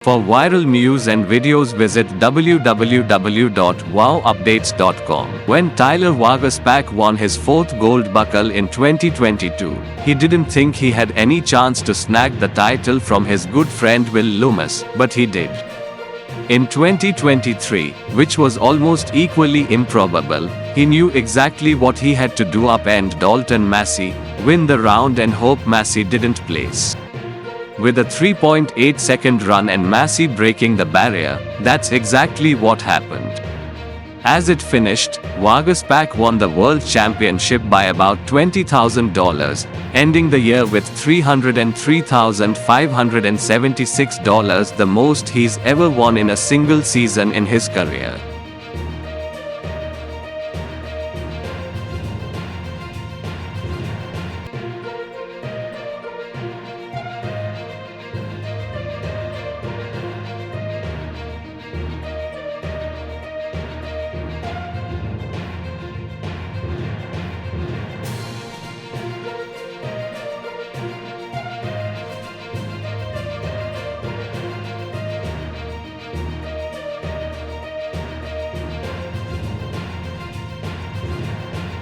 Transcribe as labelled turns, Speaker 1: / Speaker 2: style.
Speaker 1: For viral news and videos visit www.wowupdates.com. When Tyler Waguespack won his 4th gold buckle in 2022, he didn't think he had any chance to snag the title from his good friend Will Lummus, but he did. In 2023, which was almost equally improbable, he knew exactly what he had to do: upend Dalton Massey, win the round and hope Massey didn't place. With a 3.8-second run and Massey breaking the barrier, that's exactly what happened. As it finished, Waguespack won the World Championship by about $20,000, ending the year with $303,576, the most he's ever won in a single season in his career.